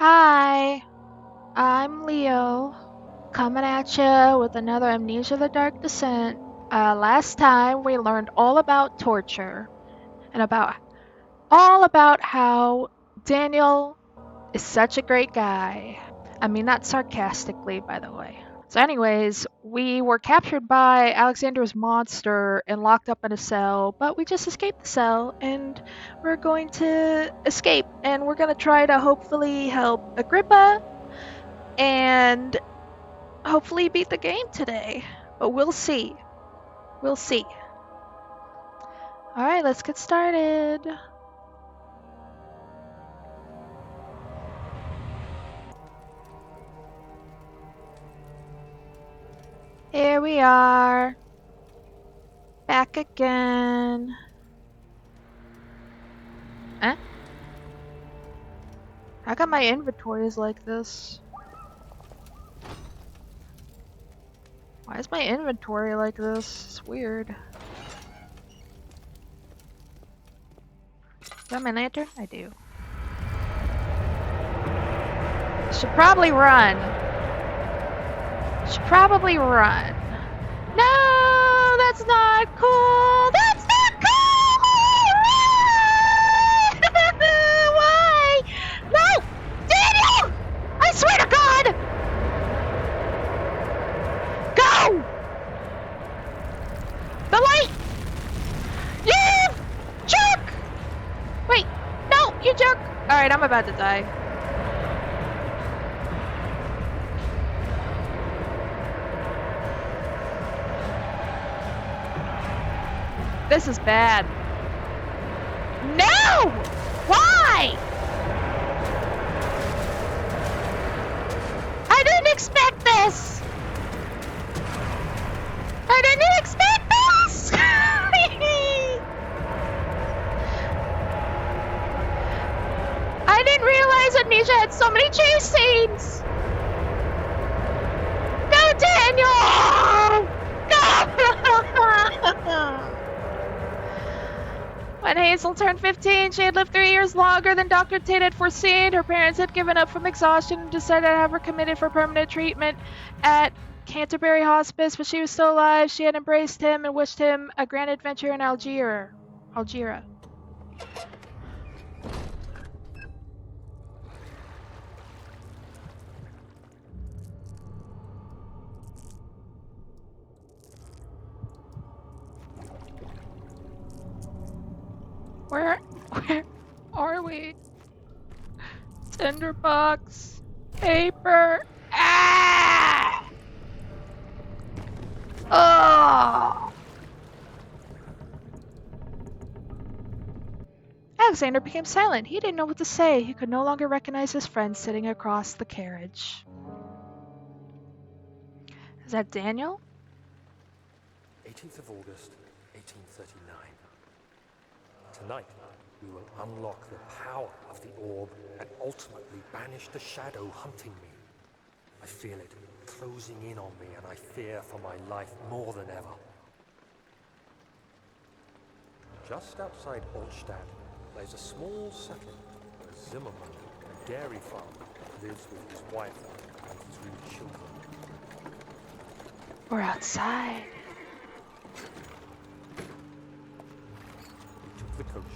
Hi, I'm Leo, coming at you with another Amnesia the Dark Descent. Last time we learned all about torture and all about how Daniel is such a great guy. I mean, not sarcastically, by the way. So, anyways, we were captured by Alexander's monster and locked up in a cell, but we just escaped the cell and we're going to escape and we're going to try to hopefully help Agrippa and hopefully beat the game today. But we'll see. We'll see. Alright, let's get started. Here we are. Back again. Eh? How come my inventory is like this? Why is my inventory like this? It's weird. Do I have my lantern? I do. Should probably run. Should probably run. No, that's not cool. That's not cool. Why? No, Daniel! I swear to God! Go! The light! You jerk! Wait, no, you jerk! Alright, I'm about to die. This is bad. No! Why? I didn't expect this! I didn't expect this! I didn't realize Amnesia had so many chase scenes! Go, Daniel! Go! When Hazel turned 15, she had lived 3 years longer than Dr. Tate had foreseen. Her parents had given up from exhaustion and decided to have her committed for permanent treatment at Canterbury Hospice, but she was still alive. She had embraced him and wished him a grand adventure in Algeria. Where are we? Tinderbox. Paper. Ah! Oh! Alexander became silent. He didn't know what to say. He could no longer recognize his friend sitting across the carriage. Is that Daniel? 18th of August, 1839. Tonight, we will unlock the power of the orb and ultimately banish the shadow hunting me. I feel it closing in on me and I fear for my life more than ever. Just outside Altstadt lies a small settlement where Zimmerman, a dairy farmer, lives with his wife and 3 children. We're outside. We took the coach,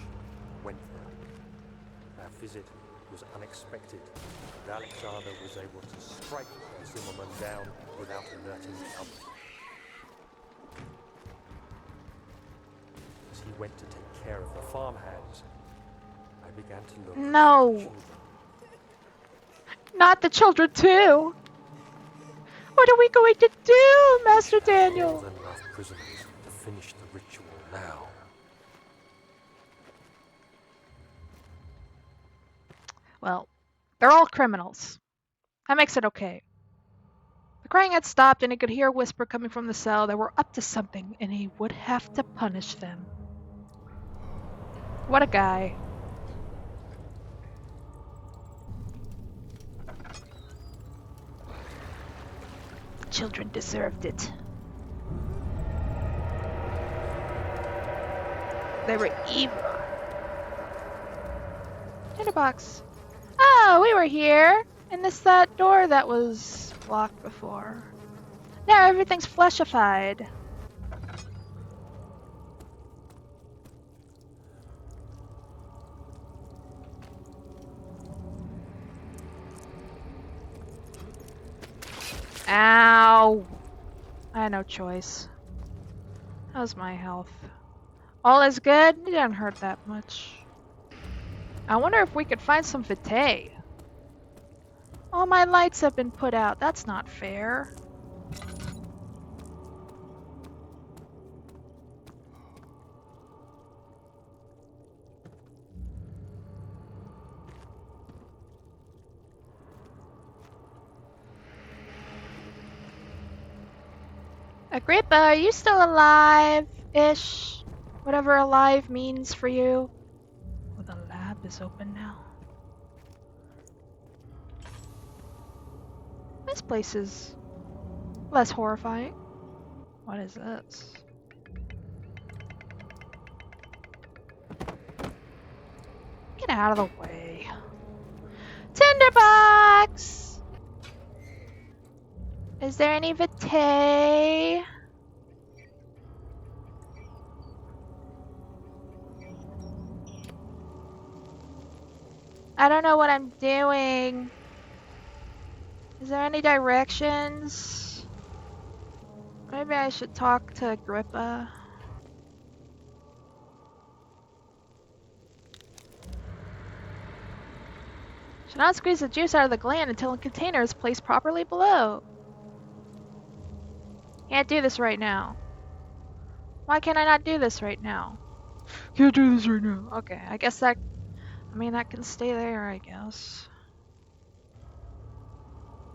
went there. Our visit was unexpected, and Alexander was able to strike Zimmerman down without alerting the others. As he went to take care of the farmhands, I began to look No. for the children. Not the children too. What are we going to do, Master Daniel? More than enough prisoners to finish the ritual now. Well, they're all criminals. That makes it okay. The crying had stopped and he could hear a whisper coming from the cell. They were up to something and he would have to punish them. What a guy. The children deserved it. They were evil. Tinderbox. Oh, Oh, we were here. And it's that door that was locked before. Now everything's fleshified. Ow! I had no choice. How's my health? All is good? It didn't hurt that much. I wonder if we could find some vitae. All my lights have been put out. That's not fair. Agrippa, are you still alive-ish? Whatever alive means for you. Oh, the lab is open now. This place is less horrifying. What is this? Get out of the way. Tinderbox! Is there any vitae? I don't know what I'm doing. Is there any directions? Maybe I should talk to Agrippa. Should not squeeze the juice out of the gland until a container is placed properly below. Can't do this right now. Why can I not do this right now? Can't do this right now. Okay, I guess that... I mean, that can stay there, I guess.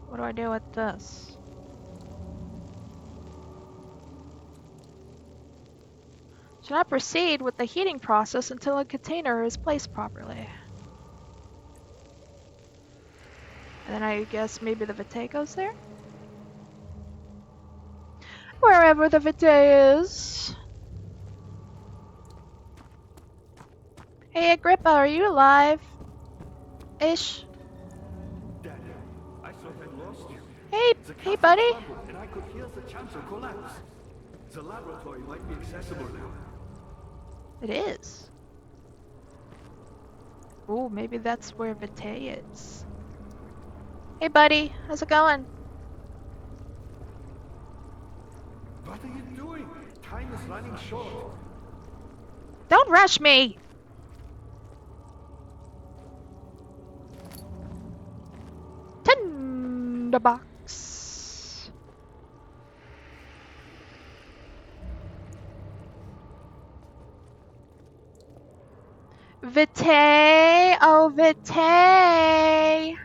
What do I do with this? Should not proceed with the heating process until a container is placed properly. And then I guess maybe the vitae goes there? Wherever the vitae is. Hey Agrippa, are you alive? Ish. Daniel, I thought I'd lost you. Hey buddy. And I could hear the chancel collapse. The laboratory might be accessible now. It is. Ooh, maybe that's where vitae is. Hey buddy, how's it going? What are you doing? Time is running short. Don't rush me! Tinderbox. Vitae, oh vitae.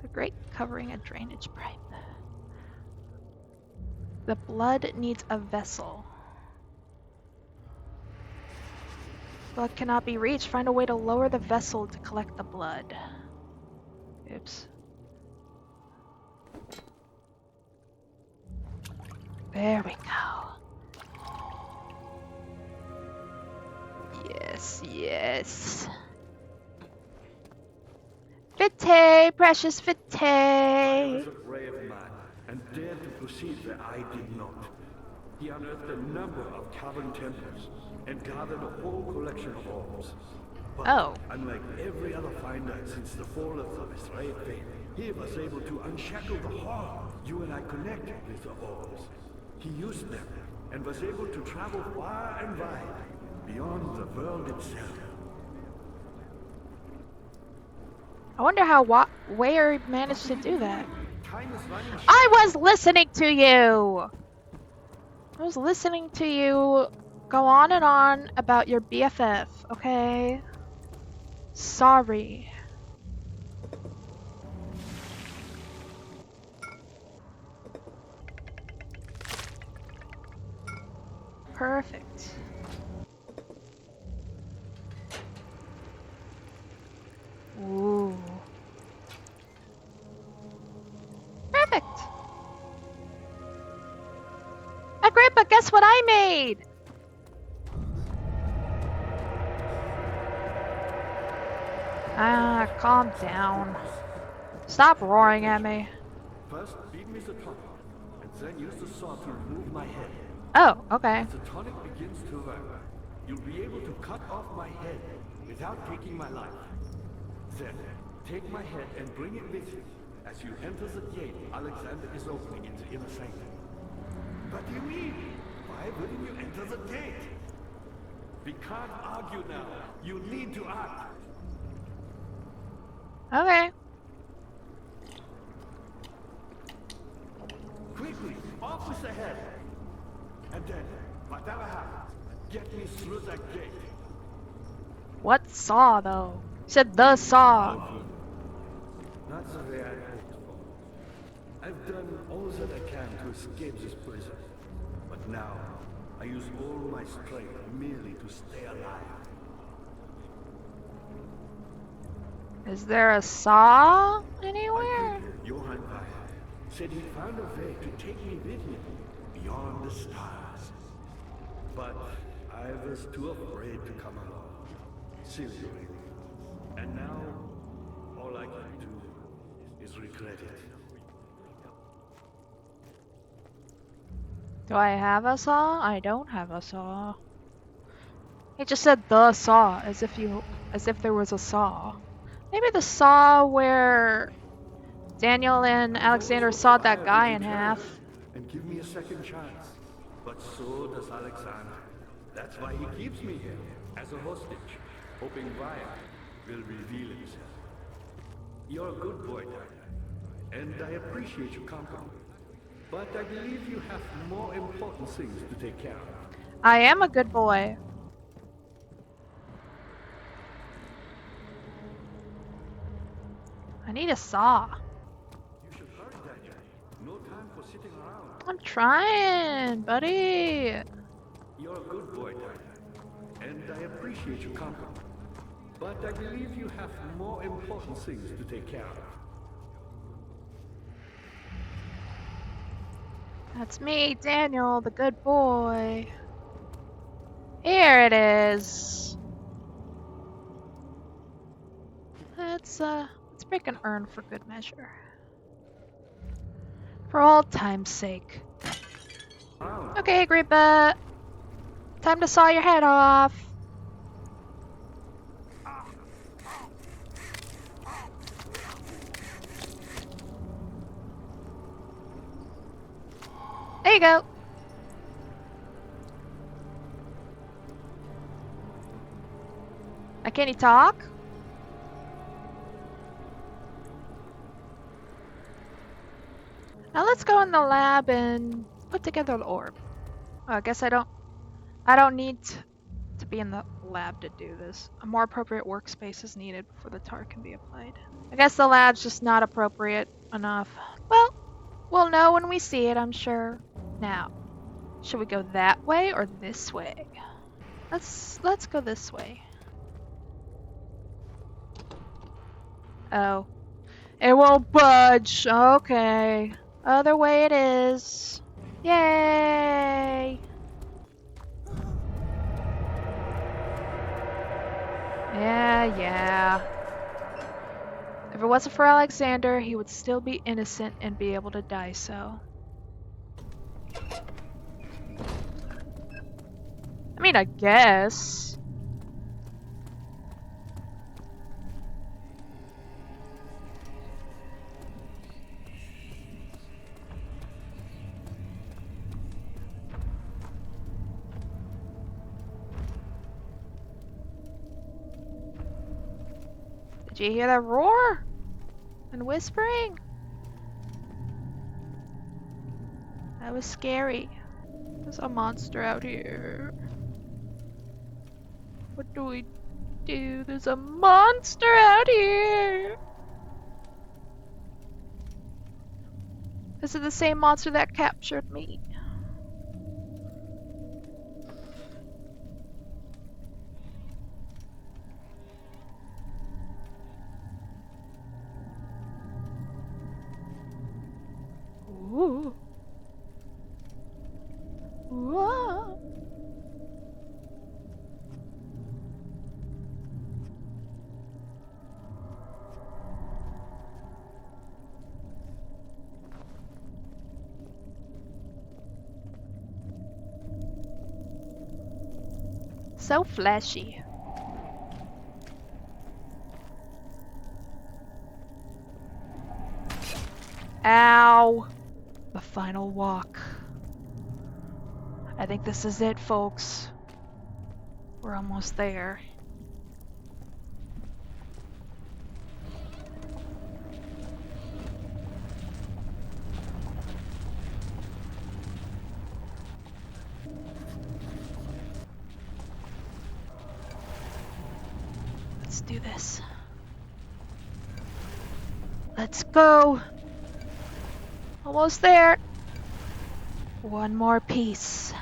The great covering a drainage pipe. The blood needs a vessel. Blood cannot be reached. Find a way to lower the vessel to collect the blood. Oops. There we go. Yes, yes. Vitae, precious I vitae. was a brave man and dared to proceed where I did not. He unearthed a number of cavern temples and gathered a whole collection of orbs. But Oh. unlike every other finder since the fall of the Israel faith, he was able to unshackle the horror you and I connected with the orbs. He used them and was able to travel far and wide, beyond the world itself. I wonder how where he managed to do that. Time is running short. I was listening to you! I was listening to you go on and on about your BFF, okay? Sorry. Perfect. Ooh. Perfect. Agrippa, guess what I made? calm down. Stop roaring at me. First, beat me the tonic, and then use the saw to remove my head. Oh, okay. As the tonic begins to work, you'll be able to cut off my head without taking my life. Then, take my head and bring it with you. As you enter the gate Alexander is opening in the inner sanctum. What do you mean? Why wouldn't you enter the gate? We can't argue now. You need to act. Okay. Quickly, off with the head. And then, whatever happens, get me through that gate. What saw, though? You said the saw. Not the way I hoped for. I've done all that I can to escape this prison. But now, I use all my strength merely to stay alive. Is there a saw My anywhere? people, Johann Weyer, said he found a way to take me with him beyond the stars. But I was too afraid to come along. Silly really. And now, all I can do is regret it. Do I have a saw? I don't have a saw. He just said the saw, as if there was a saw. Maybe the saw where Daniel and Alexander sawed that guy in half. And give me a second chance. But so does Alexander. That's why he keeps me here, as a hostage, hoping Vaya will reveal himself. You're a good boy, Daniel, and I appreciate your company. But I believe you have more important things to take care of. I am a good boy. I need a saw. You should hurry, Daniel. No time for sitting around. I'm trying, buddy. You're a good boy, Daniel, and I appreciate your company. But I believe you have more important things to take care of. That's me, Daniel, the good boy. Here it is. Let's break an urn for good measure. For old time's sake. Okay, Agrippa. Time to saw your head off. There you go. Now, can he talk? Now let's go in the lab and put together the orb. Oh, I guess I don't need to be in the lab to do this. A more appropriate workspace is needed before the tar can be applied. I guess the lab's just not appropriate enough. Well, we'll know when we see it, I'm sure. Now, should we go that way or this way? Let's go this way. Oh. It won't budge. Okay. Other way it is. Yay! Yeah. If it wasn't for Alexander, he would still be innocent and be able to die so. I mean, I guess. Did you hear that roar? And whispering? That was scary. There's a monster out here. What do we do? There's a monster out here! This is the same monster that captured me. Ooh. Whoa. So fleshy. Ow! The final walk. I think this is it, folks. We're almost there. Let's do this. Let's go! Almost there! One more piece.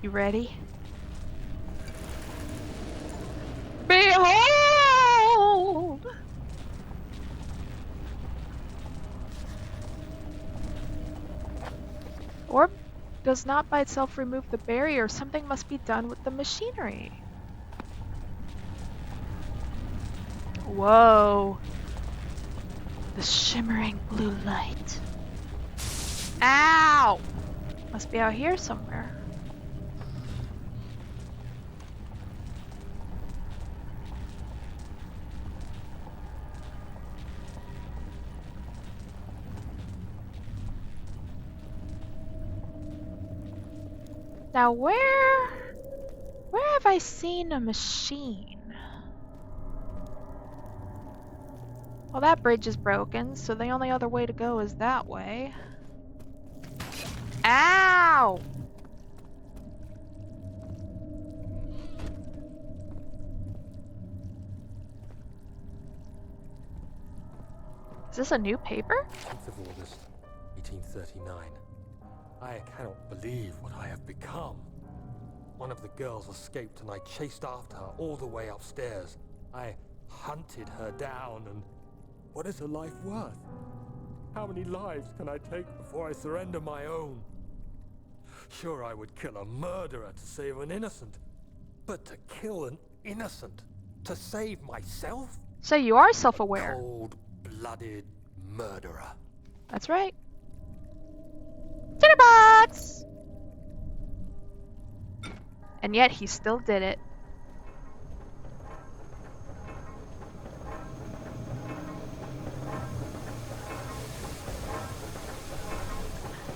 You ready? Behold! Orb does not by itself remove the barrier. Something must be done with the machinery. Whoa. The shimmering blue light. Ow! Must be out here somewhere. Now where have I seen a machine? Well, that bridge is broken, so the only other way to go is that way. Ow! Is this a new paper? 10th of August, 1839. I cannot believe what I have become. One of the girls escaped and I chased after her all the way upstairs. I hunted her down, and what is her life worth? How many lives can I take before I surrender my own? Sure, I would kill a murderer to save an innocent, but to kill an innocent to save myself? So you are self-aware. Cold-blooded murderer. That's right. Tinderbox! And yet he still did it.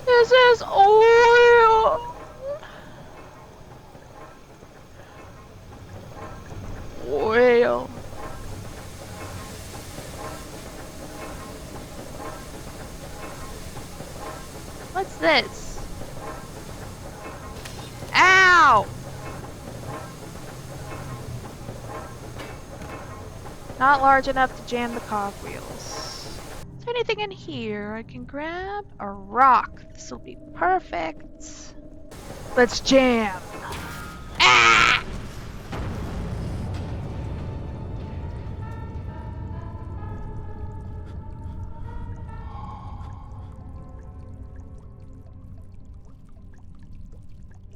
This is oil! Oil. What's this? Ow! Not large enough to jam the cogwheels. Is there anything in here I can grab? A rock. This will be perfect. Let's jam. Ah!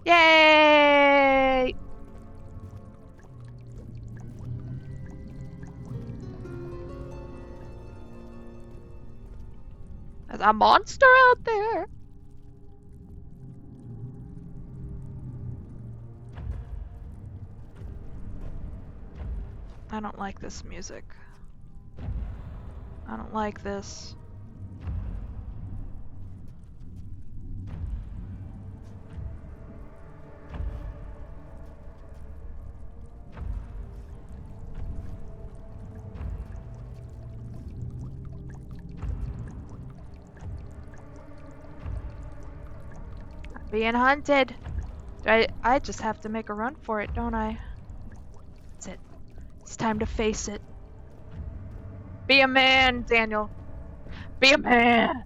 Yay! There's a monster out there. I don't like this music. I don't like this. Being hunted. I just have to make a run for it, don't I? That's it. It's time to face it. Be a man, Daniel. Be a man.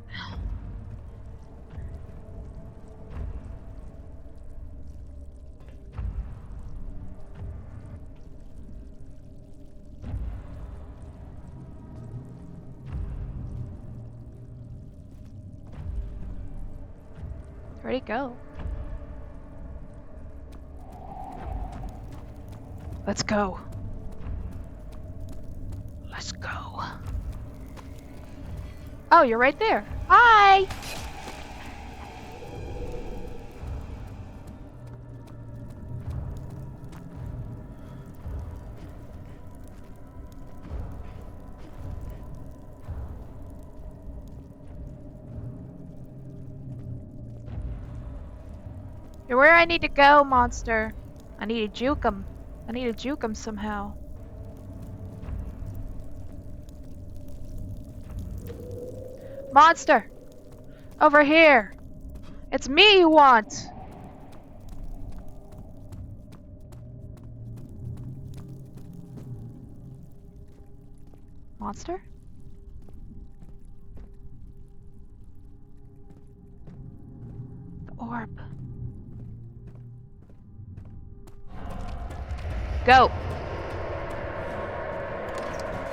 Where'd he go? Let's go. Let's go. Oh, you're right there. Hi! You're where I need to go, monster. I need to juke him. I need to juke him somehow. Monster! Over here! It's me you want! Monster? The orb. Go!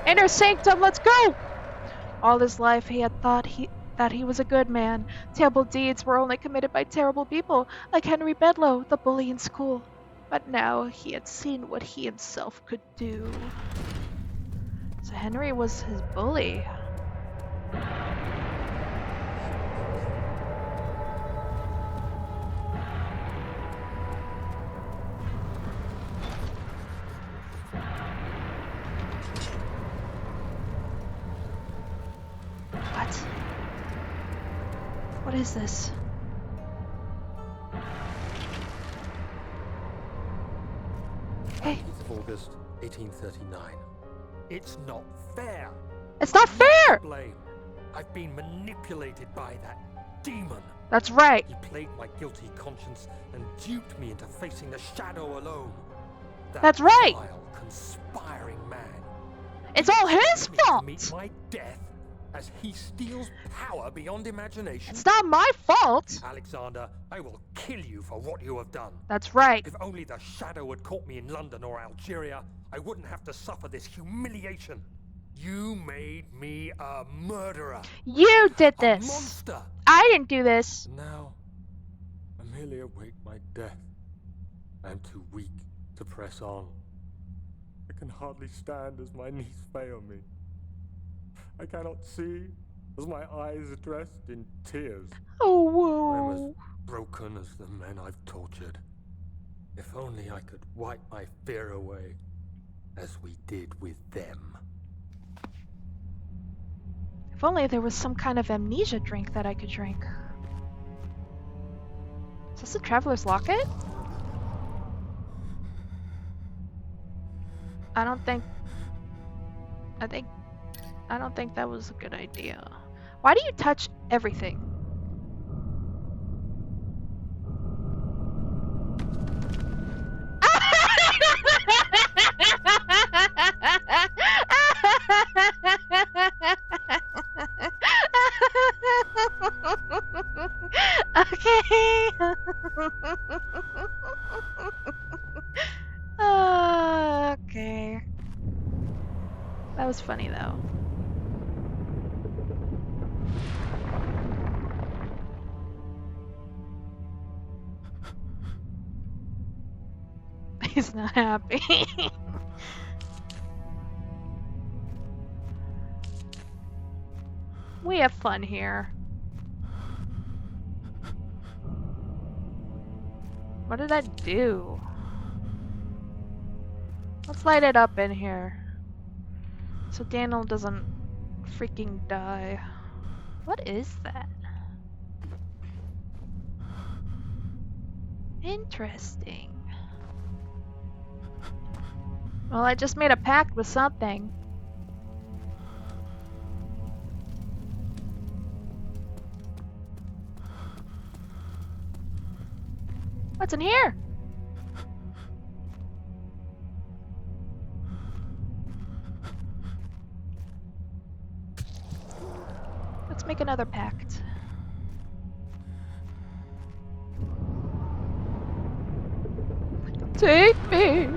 Inner sanctum, let's go! All his life he had thought that he was a good man. Terrible deeds were only committed by terrible people, like Henry Bedloe, the bully in school. But now he had seen what he himself could do. So Henry was his bully. What is this? Hey. 8th of August, 1839. It's not fair. It's not fair! Blame. I've been manipulated by that demon. That's right. He played my guilty conscience and duped me into facing the shadow alone. That's right. Vile, conspiring man. It's all his fault. To meet my death as he steals power beyond imagination. It's not my fault. Alexander, I will kill you for what you have done. That's right. If only the shadow had caught me in London or Algeria, I wouldn't have to suffer this humiliation. You made me a murderer. You did this. A monster. I didn't do this. Now, I merely await my death. I am too weak to press on. I can hardly stand as my knees fail me. I cannot see as my eyes are dressed in tears. Oh, I whoa. am as broken as the men I've tortured. If only I could wipe my fear away, as we did with them. If only there was some kind of amnesia drink that I could drink. Is this a traveler's locket? I don't think that was a good idea. Why do you touch everything? Okay. Okay. That was funny though. He's not happy. We have fun here. What did I do? Let's light it up in here. So Daniel doesn't freaking die. What is that? Interesting. Well, I just made a pact with something. What's in here? Let's make another pact. Take me.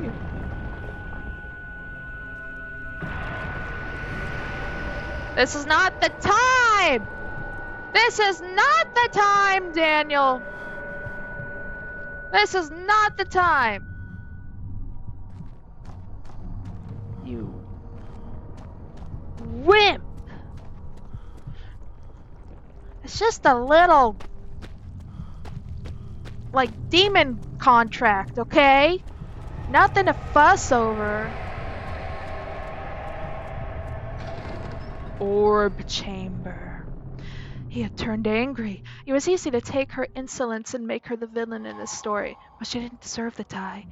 This is not the time. This is not the time, Daniel. This is not the time. You wimp. It's just a little, like, demon contract, okay? Nothing to fuss over. Orb chamber. He had turned angry. It was easy to take her insolence and make her the villain in this story, but she didn't deserve to die.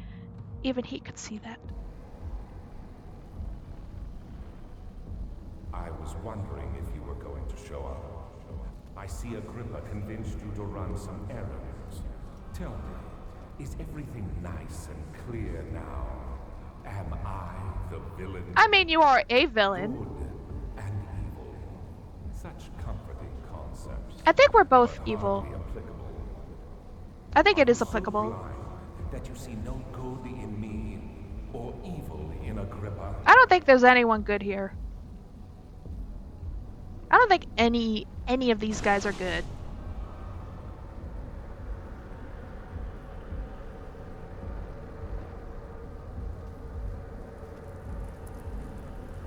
Even he could see that. I was wondering if you were going to show up. I see Agrippa convinced you to run some errands. Tell me, is everything nice and clear now? Am I the villain? I mean, you are a villain. Good and evil. Such comforting concepts. I think we're both but evil. hardly applicable. I think it is So applicable. blind that you see no good in me or evil in Agrippa. I don't think there's anyone good here. I don't think any of these guys are good.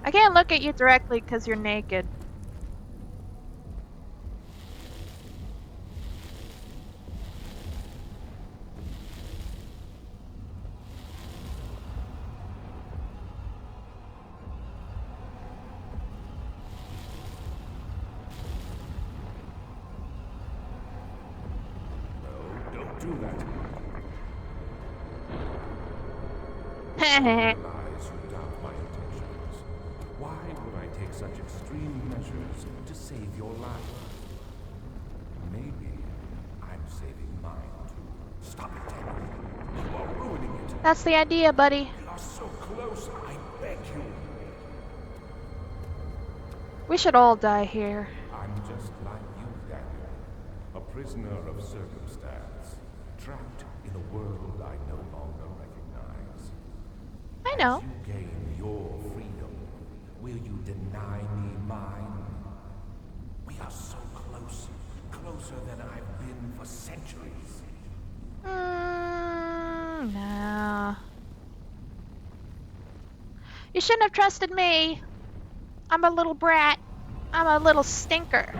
I can't look at you directly because you're naked. No, don't do that. Heh. Lies who doubt my intentions. Why would I take such extreme measures to save your life? Maybe I'm saving mine too. Stop it. You are ruining it. That's the idea, buddy. We are so close, I beg you. We should all die here. I'm just like you, Daniel. A prisoner of circumstance. Trapped in a world I no longer recognize. I know. As you gain your freedom, will you deny me mine? We are so close. Closer than I've been for centuries. No. You shouldn't have trusted me. I'm a little brat. I'm a little stinker.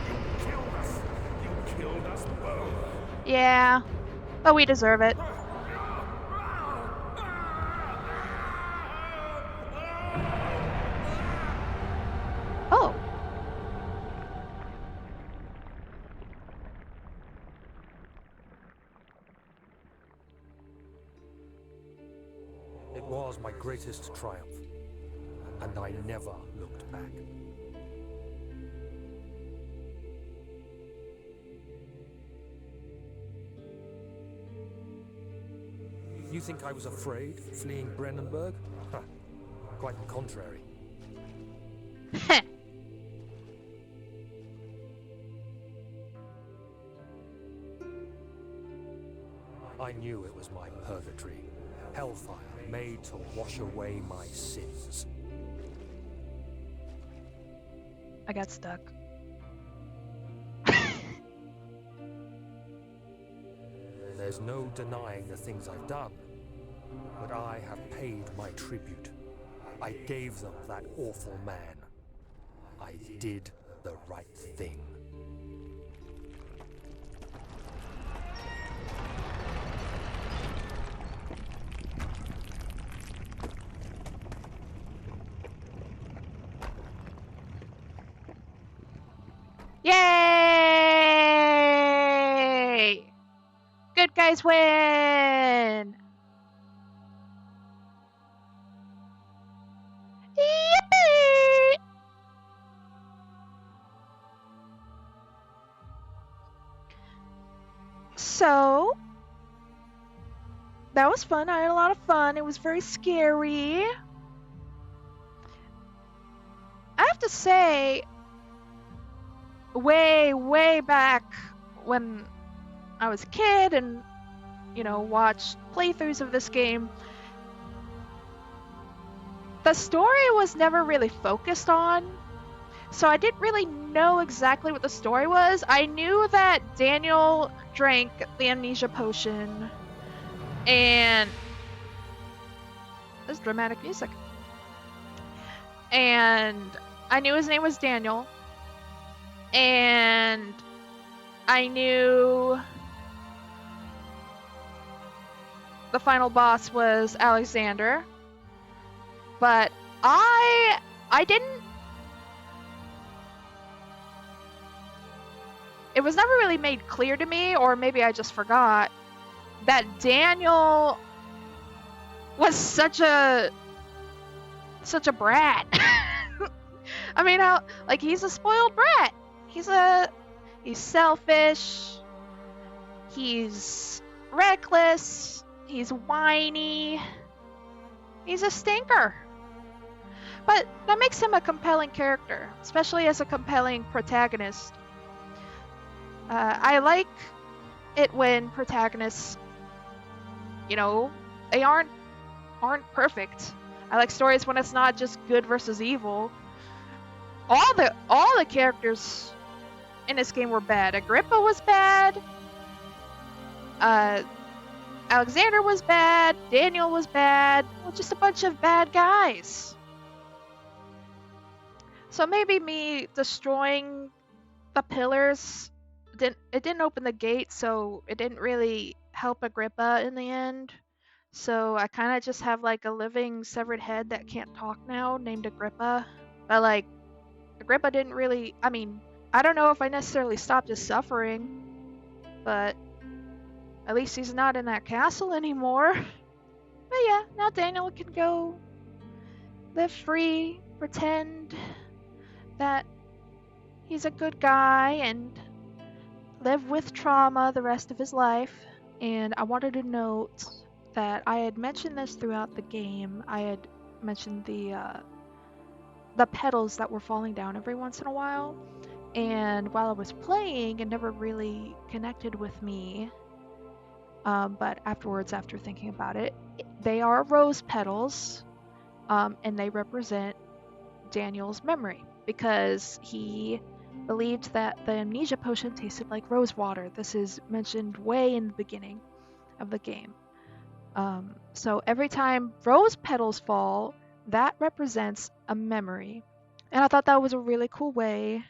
You killed us. You killed us both. Yeah, but we deserve it. Oh. It was my greatest triumph, and I never looked back. You think I was afraid, fleeing Brennenburg? Huh. Quite the contrary. Heh. I knew it was my purgatory, hellfire made to wash away my sins. I got stuck. There's no denying the things I've done, but I have paid my tribute. I gave them that awful man. I did the right thing. Yay! Good guys win! Yippee! So, that was fun. I had a lot of fun. It was very scary. I have to say, way back when I was a kid and, watched playthroughs of this game, the story was never really focused on. So I didn't really know exactly what the story was. I knew that Daniel drank the amnesia potion, and this is dramatic music. And I knew his name was Daniel, and I knew the final boss was Alexander, but I didn't it was never really made clear to me, or maybe I just forgot, that Daniel was such a brat. I mean, how like he's a spoiled brat. He's a he's selfish. He's reckless. He's whiny. He's a stinker. But that makes him a compelling character, especially as a compelling protagonist. I like it when protagonists, you know, they aren't perfect. I like stories when it's not just good versus evil. All the characters in this game were bad. Agrippa was bad. Uh, Alexander was bad. Daniel was bad. Well, just a bunch of bad guys. So maybe me destroying the pillars didn't open the gate, so it didn't really help Agrippa in the end. So I kind of just have like a living severed head that can't talk now, named Agrippa. But like Agrippa didn't really. I mean, I don't know if I necessarily stopped his suffering, but at least he's not in that castle anymore. But yeah, now Daniel can go live free, pretend that he's a good guy, and live with trauma the rest of his life. And I wanted to note that I had mentioned this throughout the game. I had mentioned the petals that were falling down every once in a while. And while I was playing, it never really connected with me. But afterwards, after thinking about it, they are rose petals, and they represent Daniel's memory because he believed that the amnesia potion tasted like rose water. This is mentioned way in the beginning of the game. So every time rose petals fall, that represents a memory. And I thought that was a really cool way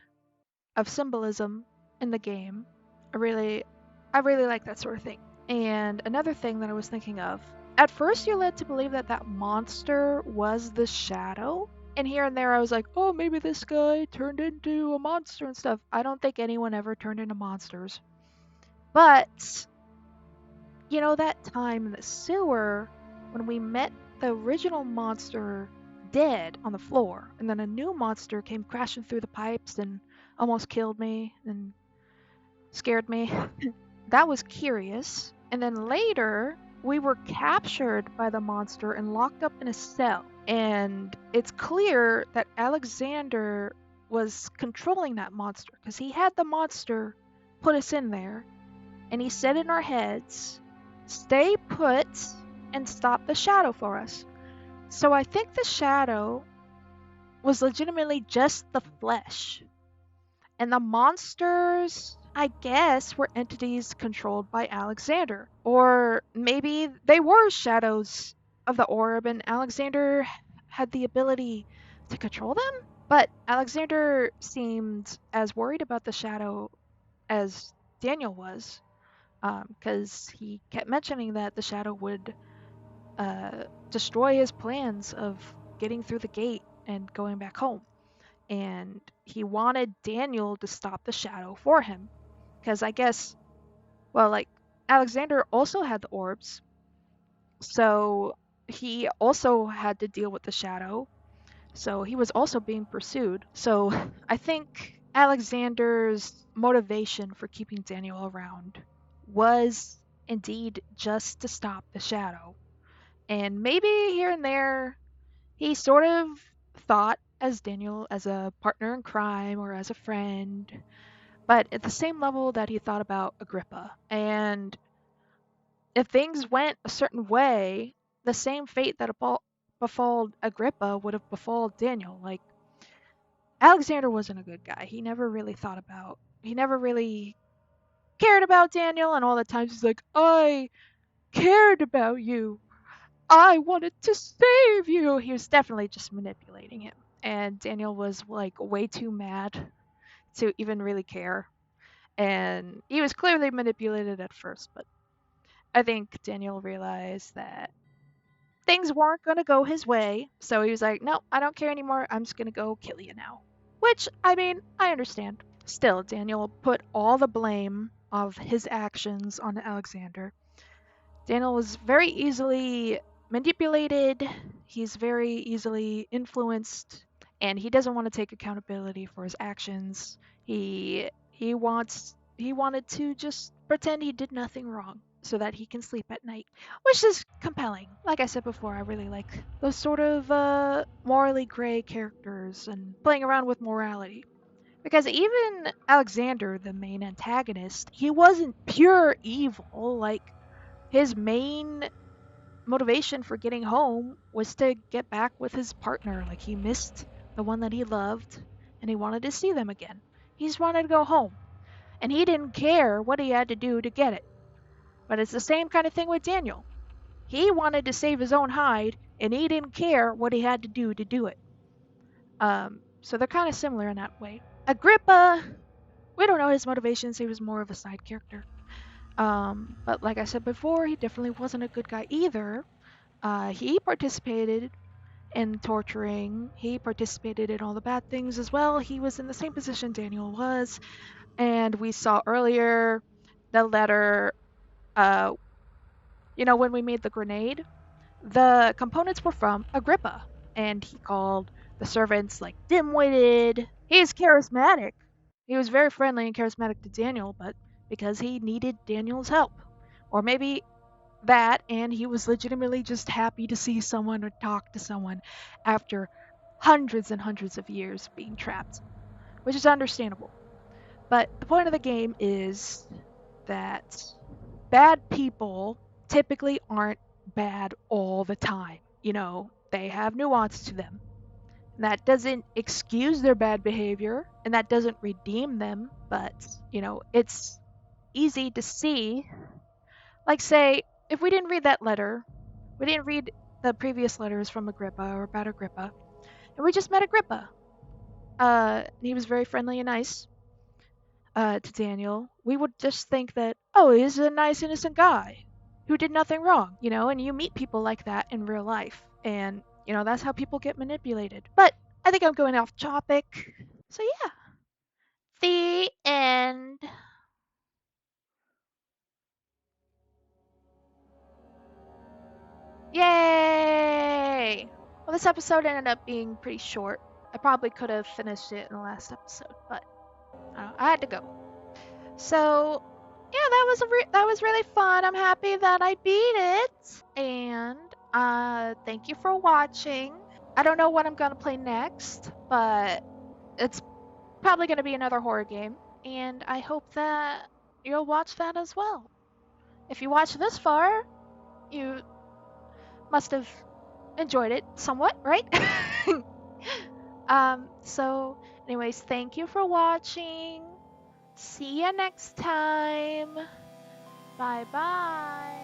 of symbolism in the game. I really like that sort of thing. And another thing that I was thinking of, at first you're led to believe that that monster was the shadow. And here and there I was like, oh, maybe this guy turned into a monster and stuff. I don't think anyone ever turned into monsters. But, you know, that time in the sewer when we met the original monster dead on the floor, and then a new monster came crashing through the pipes and almost killed me and scared me. That was curious. And then later, we were captured by the monster and locked up in a cell. And it's clear that Alexander was controlling that monster because he had the monster put us in there. And he said in our heads, stay put and stop the shadow for us. So I think the shadow was legitimately just the flesh. And the monsters, I guess, were entities controlled by Alexander. Or maybe they were shadows of the orb and Alexander had the ability to control them? But Alexander seemed as worried about the shadow as Daniel was, because he kept mentioning that the shadow would destroy his plans of getting through the gate and going back home. And he wanted Daniel to stop the shadow for him. Because I guess, well, like, Alexander also had the orbs, so he also had to deal with the shadow. So he was also being pursued. So I think Alexander's motivation for keeping Daniel around was indeed just to stop the shadow. And maybe here and there he sort of thought as Daniel as a partner in crime or as a friend, but at the same level that he thought about Agrippa. And if things went a certain way, the same fate that befall Agrippa would have befall Daniel. Like, Alexander wasn't a good guy. He never really cared about Daniel, and all the times he's like, I cared about you. I wanted to save you. He was definitely just manipulating him. And Daniel was like way too mad to even really care. And he was clearly manipulated at first, but I think Daniel realized that things weren't going to go his way. So he was like, no, I don't care anymore. I'm just going to go kill you now. Which, I mean, I understand. Still, Daniel put all the blame of his actions on Alexander. Daniel was very easily manipulated, he's very easily influenced, and he doesn't want to take accountability for his actions. He wanted to just pretend he did nothing wrong so that he can sleep at night, which is compelling. Like I said before, I really like those sort of morally gray characters and playing around with morality. Because even Alexander, the main antagonist, he wasn't pure evil. Like, his main motivation for getting home was to get back with his partner. Like, he missed the one that he loved and he wanted to see them again. He just wanted to go home. And he didn't care what he had to do to get it. But it's the same kind of thing with Daniel. He wanted to save his own hide and he didn't care what he had to do it. So they're kind of similar in that way. Agrippa, we don't know his motivations. He was more of a side character. But like I said before, he definitely wasn't a good guy either. He participated in torturing. He participated in all the bad things as well. He was in the same position Daniel was. And we saw earlier the letter, uh, when we made the grenade, the components were from Agrippa. And he called the servants like dim-witted. He's charismatic. He was very friendly and charismatic to Daniel, but because he needed Daniel's help. Or maybe that, and he was legitimately just happy to see someone or talk to someone after hundreds and hundreds of years being trapped, which is understandable. But the point of the game is that bad people typically aren't bad all the time. They have nuance to them. And that doesn't excuse their bad behavior and that doesn't redeem them, but, it's easy to see. Like, say, if we didn't read that letter, we didn't read the previous letters from Agrippa or about Agrippa, and we just met Agrippa. He was very friendly and nice to Daniel. We would just think that, oh, he's a nice, innocent guy who did nothing wrong, and you meet people like that in real life. And, that's how people get manipulated. But I think I'm going off topic. So, yeah, the end. Yay! Well, this episode ended up being pretty short. I probably could have finished it in the last episode, but I had to go. So, yeah, that was really fun. I'm happy that I beat it. And thank you for watching. I don't know what I'm gonna play next, but it's probably gonna be another horror game. And I hope that you'll watch that as well. If you watched this far, you must have enjoyed it somewhat, right? So anyways, thank you for watching. See you next time. Bye bye.